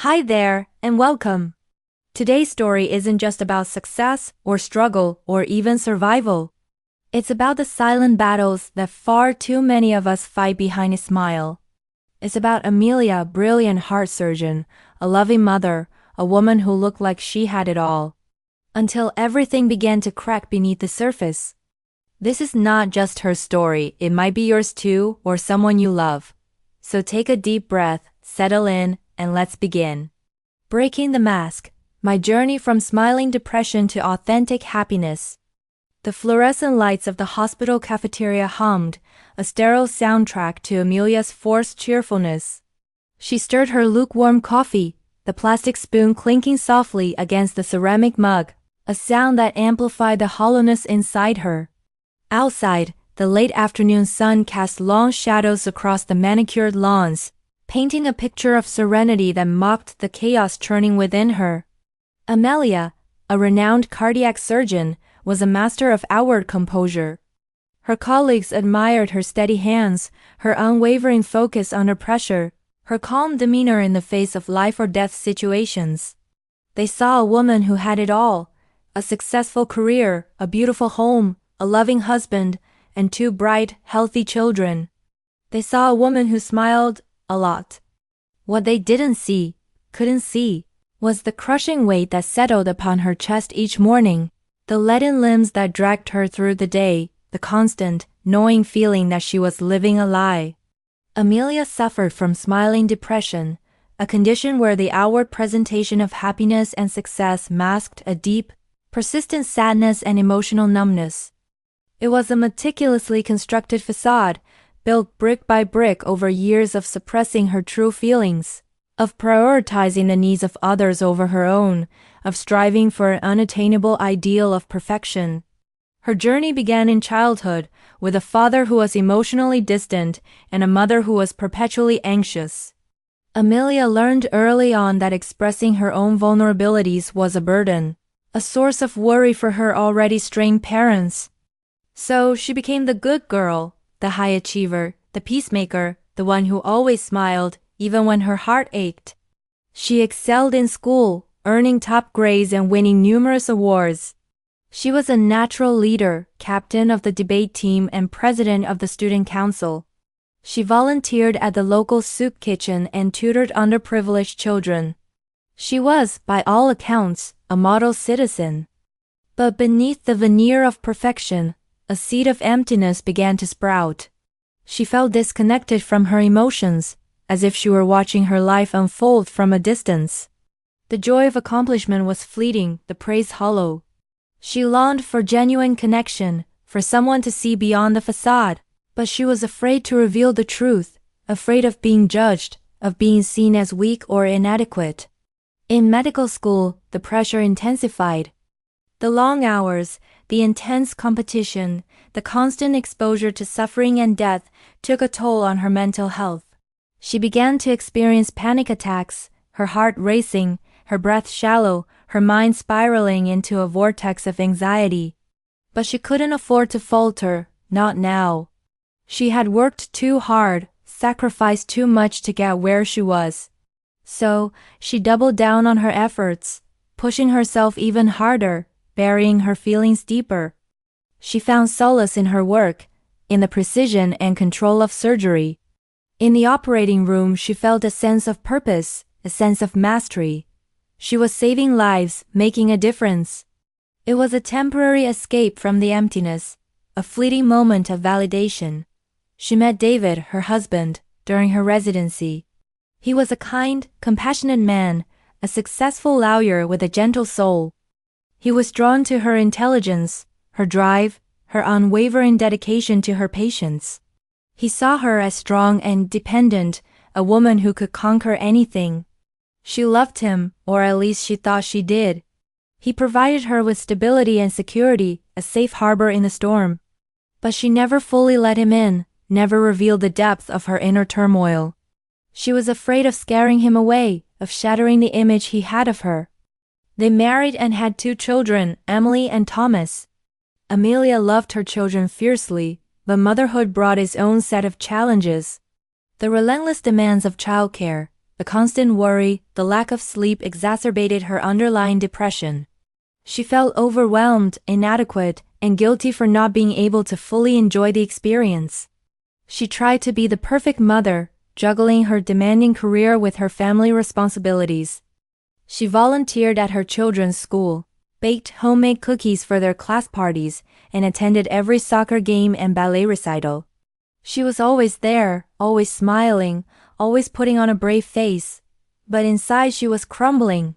Hi there, and welcome. Today's story isn't just about success or struggle or even survival. It's about the silent battles that far too many of us fight behind a smile. It's about Amelia, a brilliant heart surgeon, a loving mother, a woman who looked like she had it all, until everything began to crack beneath the surface. This is not just her story, it might be yours too, or someone you love. So take a deep breath, settle in, and let's begin. Breaking the mask, my journey from smiling depression to authentic happiness. The fluorescent lights of the hospital cafeteria hummed, a sterile soundtrack to Amelia's forced cheerfulness. She stirred her lukewarm coffee, the plastic spoon clinking softly against the ceramic mug, a sound that amplified the hollowness inside her. Outside, the late afternoon sun cast long shadows across the manicured lawns, painting a picture of serenity that mocked the chaos churning within her. Amelia, a renowned cardiac surgeon, was a master of outward composure. Her colleagues admired her steady hands, her unwavering focus under pressure, her calm demeanor in the face of life-or-death situations. They saw a woman who had it all: a successful career, a beautiful home, a loving husband, and two bright, healthy children. They saw a woman who smiled a lot. What they couldn't see, was the crushing weight that settled upon her chest each morning, the leaden limbs that dragged her through the day, the constant, gnawing feeling that she was living a lie. Amelia suffered from smiling depression, a condition where the outward presentation of happiness and success masked a deep, persistent sadness and emotional numbness. It was a meticulously constructed facade, built brick by brick over years of suppressing her true feelings, of prioritizing the needs of others over her own, of striving for an unattainable ideal of perfection. Her journey began in childhood, with a father who was emotionally distant and a mother who was perpetually anxious. Amelia learned early on that expressing her own vulnerabilities was a burden, a source of worry for her already strained parents. So she became the good girl, the high achiever, the peacemaker, the one who always smiled, even when her heart ached. She excelled in school, earning top grades and winning numerous awards. She was a natural leader, captain of the debate team and president of the student council. She volunteered at the local soup kitchen and tutored underprivileged children. She was, by all accounts, a model citizen. But beneath the veneer of perfection, a seed of emptiness began to sprout. She felt disconnected from her emotions, as if she were watching her life unfold from a distance. The joy of accomplishment was fleeting, the praise hollow. She longed for genuine connection, for someone to see beyond the facade, but she was afraid to reveal the truth, afraid of being judged, of being seen as weak or inadequate. In medical school, the pressure intensified. The long hours, the intense competition, the constant exposure to suffering and death took a toll on her mental health. She began to experience panic attacks, her heart racing, her breath shallow, her mind spiraling into a vortex of anxiety. But she couldn't afford to falter, not now. She had worked too hard, sacrificed too much to get where she was. So, she doubled down on her efforts, pushing herself even harder, burying her feelings deeper. She found solace in her work, in the precision and control of surgery. In the operating room, she felt a sense of purpose, a sense of mastery. She was saving lives, making a difference. It was a temporary escape from the emptiness, a fleeting moment of validation. She met David, her husband, during her residency. He was a kind, compassionate man, a successful lawyer with a gentle soul. He was drawn to her intelligence, her drive, her unwavering dedication to her patients. He saw her as strong and dependent, a woman who could conquer anything. She loved him, or at least she thought she did. He provided her with stability and security, a safe harbor in the storm. But she never fully let him in, never revealed the depth of her inner turmoil. She was afraid of scaring him away, of shattering the image he had of her. They married and had two children, Emily and Thomas. Amelia loved her children fiercely, but motherhood brought its own set of challenges. The relentless demands of childcare, The constant worry, the lack of sleep exacerbated her underlying depression. She felt overwhelmed, inadequate, and guilty for not being able to fully enjoy the experience. She tried to be the perfect mother, juggling her demanding career with her family responsibilities. She volunteered at her children's school, baked homemade cookies for their class parties, and attended every soccer game and ballet recital. She was always there, always smiling, always putting on a brave face. But inside she was crumbling.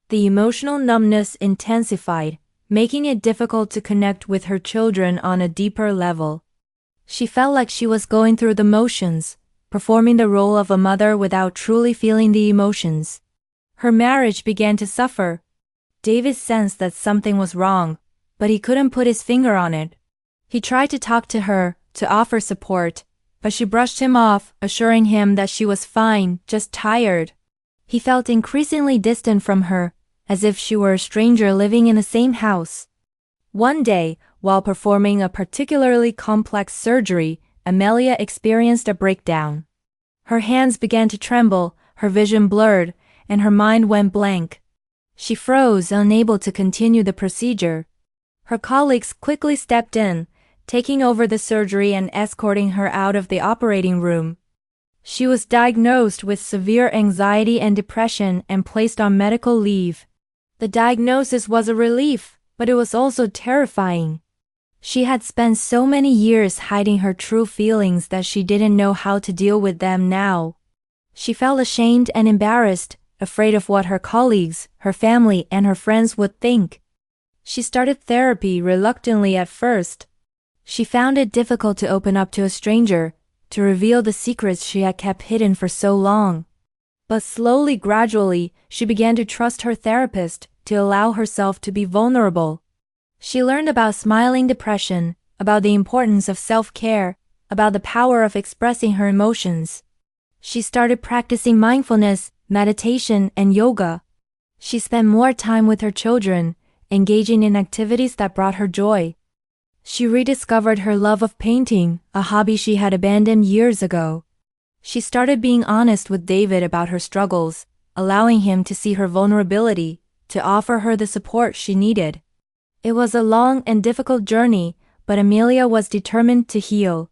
The emotional numbness intensified, making it difficult to connect with her children on a deeper level. She felt like she was going through the motions, performing the role of a mother without truly feeling the emotions. Her marriage began to suffer. David sensed that something was wrong, but he couldn't put his finger on it. He tried to talk to her, to offer support, but she brushed him off, assuring him that she was fine, just tired. He felt increasingly distant from her, as if she were a stranger living in the same house. One day, while performing a particularly complex surgery, Amelia experienced a breakdown. Her hands began to tremble, her vision blurred, and her mind went blank. She froze, unable to continue the procedure. Her colleagues quickly stepped in, taking over the surgery and escorting her out of the operating room. She was diagnosed with severe anxiety and depression and placed on medical leave. The diagnosis was a relief, but it was also terrifying. She had spent so many years hiding her true feelings that she didn't know how to deal with them now. She felt ashamed and embarrassed, afraid of what her colleagues, her family, and her friends would think. She started therapy reluctantly at first. She found it difficult to open up to a stranger, to reveal the secrets she had kept hidden for so long. But slowly, gradually, she began to trust her therapist, to allow herself to be vulnerable. She learned about smiling depression, about the importance of self-care, about the power of expressing her emotions. She started practicing mindfulness, meditation, and yoga. She spent more time with her children, engaging in activities that brought her joy. She rediscovered her love of painting, a hobby she had abandoned years ago. She started being honest with David about her struggles, allowing him to see her vulnerability, to offer her the support she needed. It was a long and difficult journey, but Amelia was determined to heal.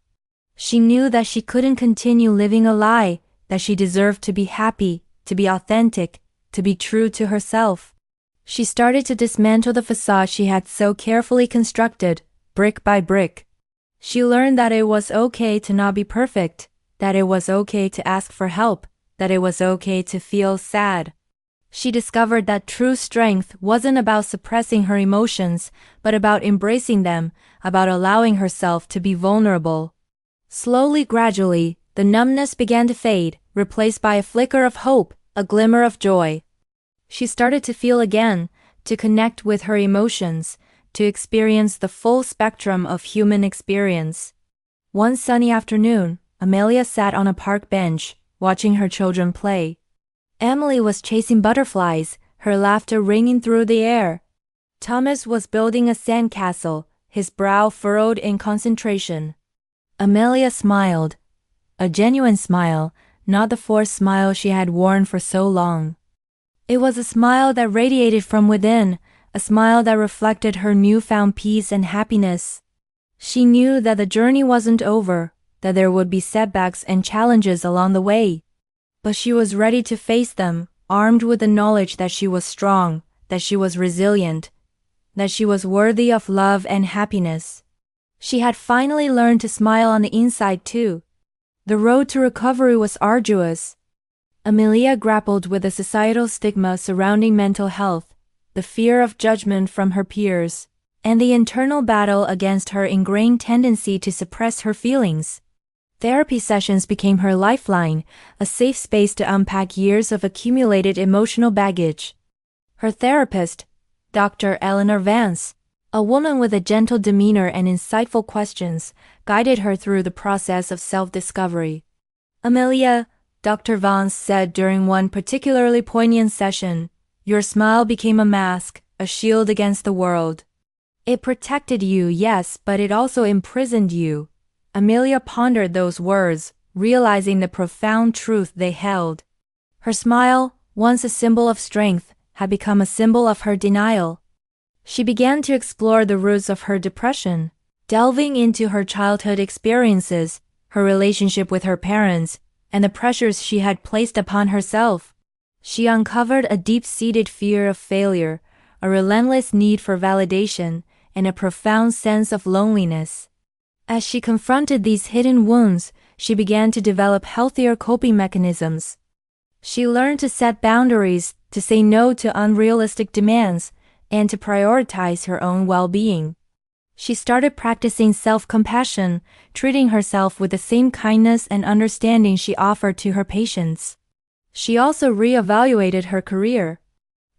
She knew that she couldn't continue living a lie, that she deserved to be happy, to be authentic, to be true to herself. She started to dismantle the facade she had so carefully constructed, brick by brick. She learned that it was okay to not be perfect, that it was okay to ask for help, that it was okay to feel sad. She discovered that true strength wasn't about suppressing her emotions, but about embracing them, about allowing herself to be vulnerable. Slowly, gradually, the numbness began to fade, replaced by a flicker of hope, a glimmer of joy. She started to feel again, to connect with her emotions, to experience the full spectrum of human experience. One sunny afternoon, Amelia sat on a park bench, watching her children play. Emily was chasing butterflies, her laughter ringing through the air. Thomas was building a sandcastle, his brow furrowed in concentration. Amelia smiled. A genuine smile, not the forced smile she had worn for so long. It was a smile that radiated from within, a smile that reflected her newfound peace and happiness. She knew that the journey wasn't over, that there would be setbacks and challenges along the way. But she was ready to face them, armed with the knowledge that she was strong, that she was resilient, that she was worthy of love and happiness. She had finally learned to smile on the inside too. The road to recovery was arduous. Amelia grappled with the societal stigma surrounding mental health, the fear of judgment from her peers, and the internal battle against her ingrained tendency to suppress her feelings. Therapy sessions became her lifeline, a safe space to unpack years of accumulated emotional baggage. Her therapist, Dr. Eleanor Vance, a woman with a gentle demeanor and insightful questions, guided her through the process of self-discovery. "Amelia," Dr. Vance said during one particularly poignant session, "your smile became a mask, a shield against the world. It protected you, yes, but it also imprisoned you." Amelia pondered those words, realizing the profound truth they held. Her smile, once a symbol of strength, had become a symbol of her denial. She began to explore the roots of her depression, delving into her childhood experiences, her relationship with her parents, and the pressures she had placed upon herself. She uncovered a deep-seated fear of failure, a relentless need for validation, and a profound sense of loneliness. As she confronted these hidden wounds, she began to develop healthier coping mechanisms. She learned to set boundaries, to say no to unrealistic demands, and to prioritize her own well-being. She started practicing self-compassion, treating herself with the same kindness and understanding she offered to her patients. She also reevaluated her career.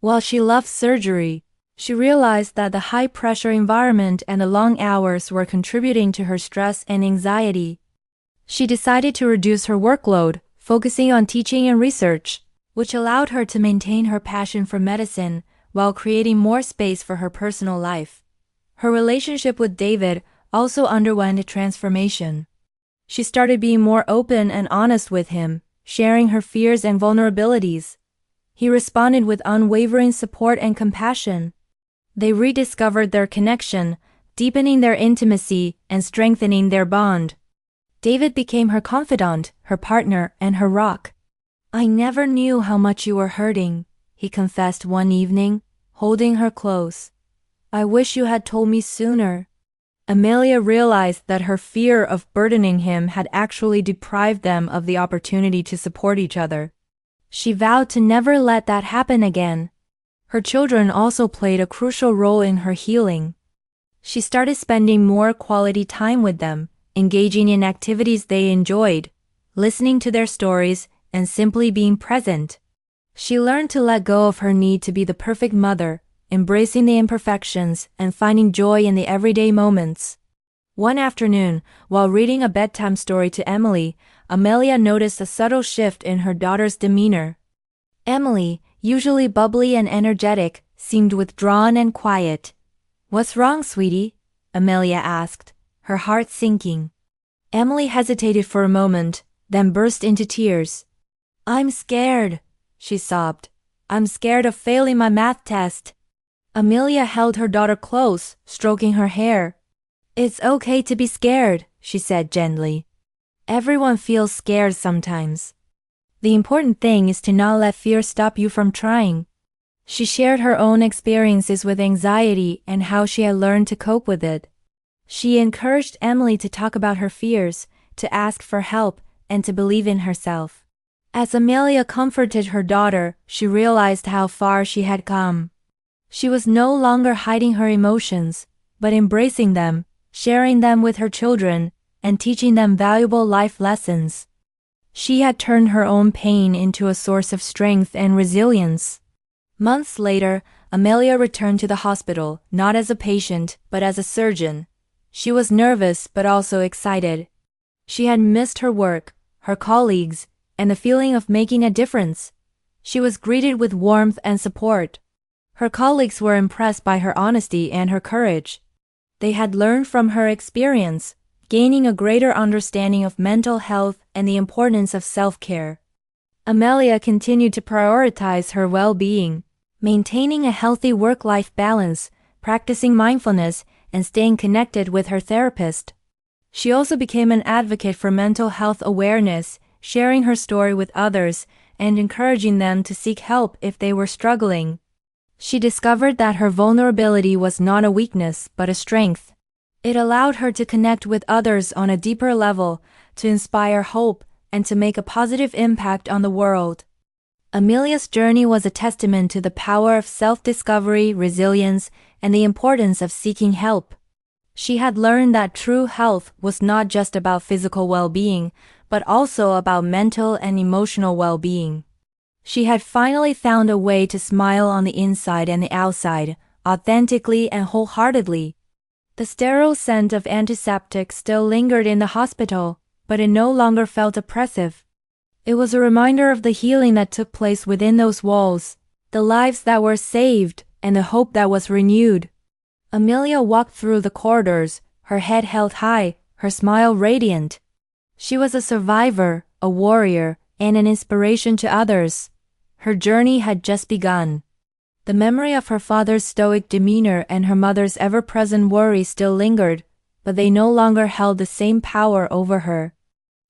While she loved surgery, she realized that the high-pressure environment and the long hours were contributing to her stress and anxiety. She decided to reduce her workload, focusing on teaching and research, which allowed her to maintain her passion for medicine while creating more space for her personal life. Her relationship with David also underwent a transformation. She started being more open and honest with him, sharing her fears and vulnerabilities. He responded with unwavering support and compassion. They rediscovered their connection, deepening their intimacy and strengthening their bond. David became her confidant, her partner, and her rock. "I never knew how much you were hurting," he confessed one evening, holding her close. "I wish you had told me sooner." Amelia realized that her fear of burdening him had actually deprived them of the opportunity to support each other. She vowed to never let that happen again. Her children also played a crucial role in her healing. She started spending more quality time with them, engaging in activities they enjoyed, listening to their stories, and simply being present. She learned to let go of her need to be the perfect mother, embracing the imperfections and finding joy in the everyday moments. One afternoon, while reading a bedtime story to Emily, Amelia noticed a subtle shift in her daughter's demeanor. Emily, usually bubbly and energetic, seemed withdrawn and quiet. "What's wrong, sweetie?" Amelia asked, her heart sinking. Emily hesitated for a moment, then burst into tears. "I'm scared," she sobbed. "I'm scared of failing my math test." Amelia held her daughter close, stroking her hair. "It's okay to be scared," she said gently. "Everyone feels scared sometimes. The important thing is to not let fear stop you from trying." She shared her own experiences with anxiety and how she had learned to cope with it. She encouraged Emily to talk about her fears, to ask for help, and to believe in herself. As Amelia comforted her daughter, she realized how far she had come. She was no longer hiding her emotions, but embracing them, sharing them with her children, and teaching them valuable life lessons. She had turned her own pain into a source of strength and resilience. Months later, Amelia returned to the hospital, not as a patient, but as a surgeon. She was nervous but also excited. She had missed her work, her colleagues, and the feeling of making a difference. She was greeted with warmth and support. Her colleagues were impressed by her honesty and her courage. They had learned from her experience, gaining a greater understanding of mental health and the importance of self-care. Amelia continued to prioritize her well-being, maintaining a healthy work-life balance, practicing mindfulness, and staying connected with her therapist. She also became an advocate for mental health awareness, sharing her story with others and encouraging them to seek help if they were struggling. She discovered that her vulnerability was not a weakness but a strength. It allowed her to connect with others on a deeper level, to inspire hope, and to make a positive impact on the world. Amelia's journey was a testament to the power of self-discovery, resilience, and the importance of seeking help. She had learned that true health was not just about physical well-being, but also about mental and emotional well-being. She had finally found a way to smile on the inside and the outside, authentically and wholeheartedly. The sterile scent of antiseptic still lingered in the hospital, but it no longer felt oppressive. It was a reminder of the healing that took place within those walls, the lives that were saved, and the hope that was renewed. Amelia walked through the corridors, her head held high, her smile radiant. She was a survivor, a warrior, and an inspiration to others. Her journey had just begun. The memory of her father's stoic demeanor and her mother's ever-present worry still lingered, but they no longer held the same power over her.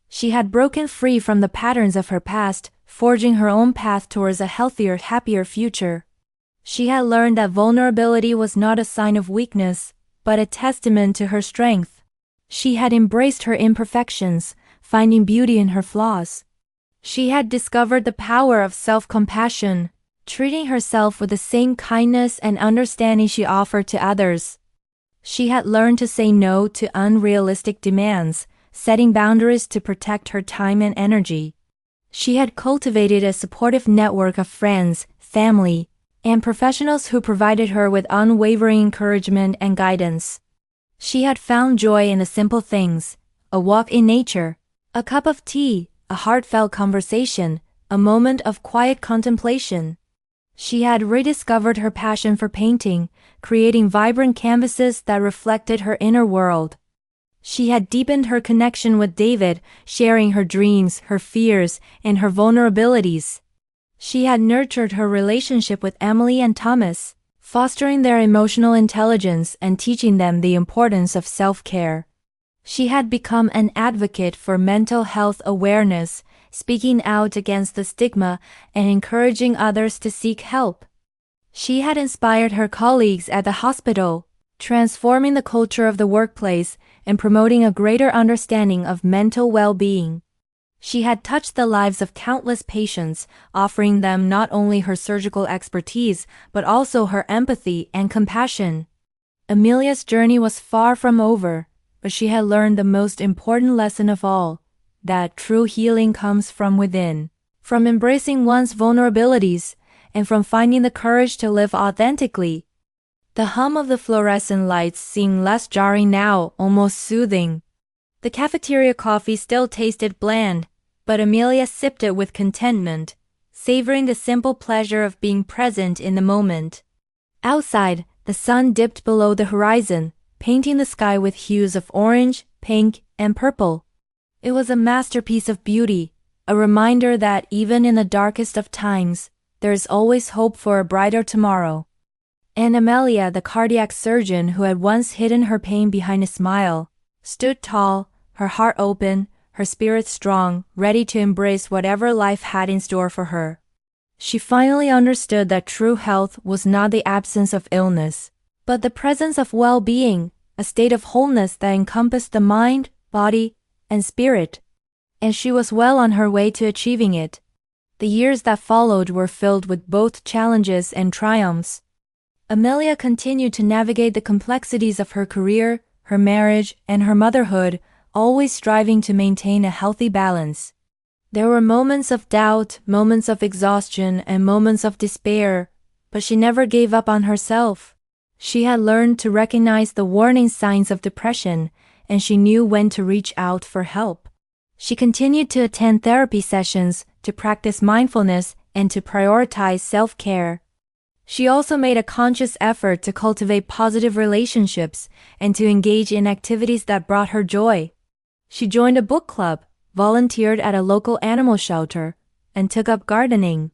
She had broken free from the patterns of her past, forging her own path towards a healthier, happier future. She had learned that vulnerability was not a sign of weakness, but a testament to her strength. She had embraced her imperfections, finding beauty in her flaws. She had discovered the power of self-compassion, treating herself with the same kindness and understanding she offered to others. She had learned to say no to unrealistic demands, setting boundaries to protect her time and energy. She had cultivated a supportive network of friends, family, and professionals who provided her with unwavering encouragement and guidance. She had found joy in the simple things: a walk in nature, a cup of tea, a heartfelt conversation, a moment of quiet contemplation. She had rediscovered her passion for painting, creating vibrant canvases that reflected her inner world. She had deepened her connection with David, sharing her dreams, her fears, and her vulnerabilities. She had nurtured her relationship with Emily and Thomas, fostering their emotional intelligence and teaching them the importance of self-care. She had become an advocate for mental health awareness, speaking out against the stigma and encouraging others to seek help. She had inspired her colleagues at the hospital, transforming the culture of the workplace and promoting a greater understanding of mental well-being. She had touched the lives of countless patients, offering them not only her surgical expertise, but also her empathy and compassion. Amelia's journey was far from over, but she had learned the most important lesson of all, that true healing comes from within, from embracing one's vulnerabilities, and from finding the courage to live authentically. The hum of the fluorescent lights seemed less jarring now, almost soothing. The cafeteria coffee still tasted bland, but Amelia sipped it with contentment, savoring the simple pleasure of being present in the moment. Outside, the sun dipped below the horizon, painting the sky with hues of orange, pink, and purple. It was a masterpiece of beauty, a reminder that even in the darkest of times, there is always hope for a brighter tomorrow. And Amelia, the cardiac surgeon who had once hidden her pain behind a smile, stood tall, her heart open, her spirit strong, ready to embrace whatever life had in store for her. She finally understood that true health was not the absence of illness, but the presence of well-being, a state of wholeness that encompassed the mind, body, and spirit. And she was well on her way to achieving it. The years that followed were filled with both challenges and triumphs. Amelia continued to navigate the complexities of her career, her marriage, and her motherhood, always striving to maintain a healthy balance. There were moments of doubt, moments of exhaustion, and moments of despair, but she never gave up on herself. She had learned to recognize the warning signs of depression, and she knew when to reach out for help. She continued to attend therapy sessions, to practice mindfulness, and to prioritize self-care. She also made a conscious effort to cultivate positive relationships and to engage in activities that brought her joy. She joined a book club, volunteered at a local animal shelter, and took up gardening.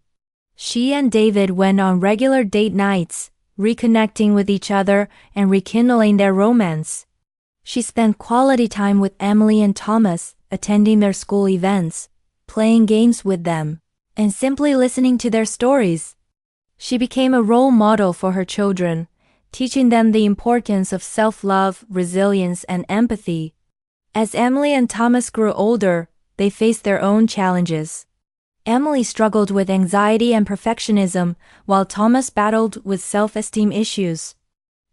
She and David went on regular date nights, reconnecting with each other and rekindling their romance. She spent quality time with Emily and Thomas, attending their school events, playing games with them, and simply listening to their stories. She became a role model for her children, teaching them the importance of self-love, resilience, and empathy. As Emily and Thomas grew older, they faced their own challenges. Emily struggled with anxiety and perfectionism, while Thomas battled with self-esteem issues.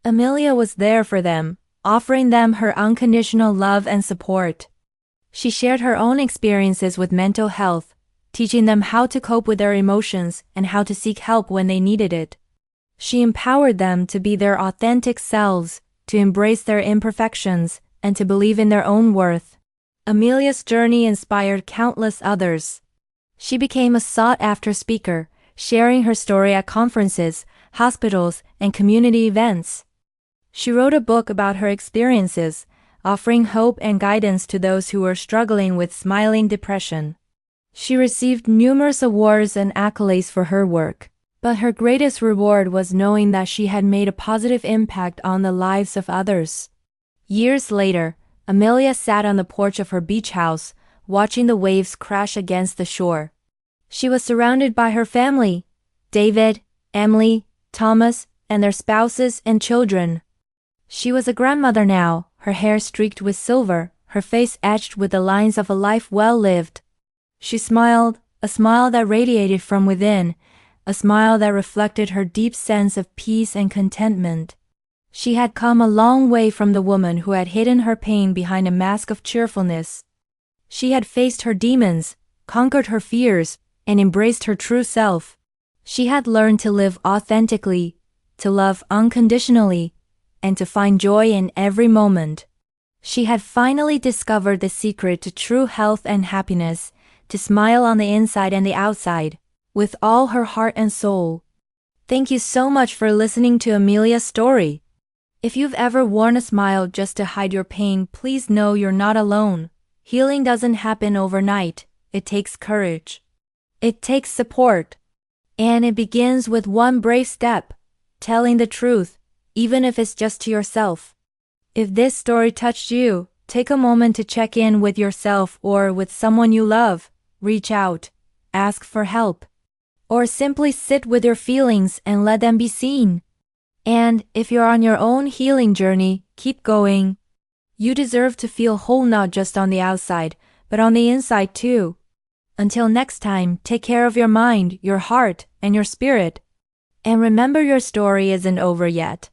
Amelia was there for them, offering them her unconditional love and support. She shared her own experiences with mental health, teaching them how to cope with their emotions and how to seek help when they needed it. She empowered them to be their authentic selves, to embrace their imperfections, and to believe in their own worth. Amelia's journey inspired countless others. She became a sought-after speaker, sharing her story at conferences, hospitals, and community events. She wrote a book about her experiences, offering hope and guidance to those who were struggling with smiling depression. She received numerous awards and accolades for her work, but her greatest reward was knowing that she had made a positive impact on the lives of others. Years later, Amelia sat on the porch of her beach house, watching the waves crash against the shore. She was surrounded by her family, David, Emily, Thomas, and their spouses and children. She was a grandmother now, her hair streaked with silver, her face etched with the lines of a life well lived. She smiled, a smile that radiated from within, a smile that reflected her deep sense of peace and contentment. She had come a long way from the woman who had hidden her pain behind a mask of cheerfulness. She had faced her demons, conquered her fears, and embraced her true self. She had learned to live authentically, to love unconditionally, and to find joy in every moment. She had finally discovered the secret to true health and happiness, to smile on the inside and the outside, with all her heart and soul. Thank you so much for listening to Amelia's story. If you've ever worn a smile just to hide your pain, please know you're not alone. Healing doesn't happen overnight. It takes courage. It takes support. And it begins with one brave step, telling the truth, even if it's just to yourself. If this story touched you, take a moment to check in with yourself or with someone you love. Reach out, ask for help, or simply sit with your feelings and let them be seen. And if you're on your own healing journey, keep going. You deserve to feel whole not just on the outside, but on the inside too. Until next time, take care of your mind, your heart, and your spirit. And remember, your story isn't over yet.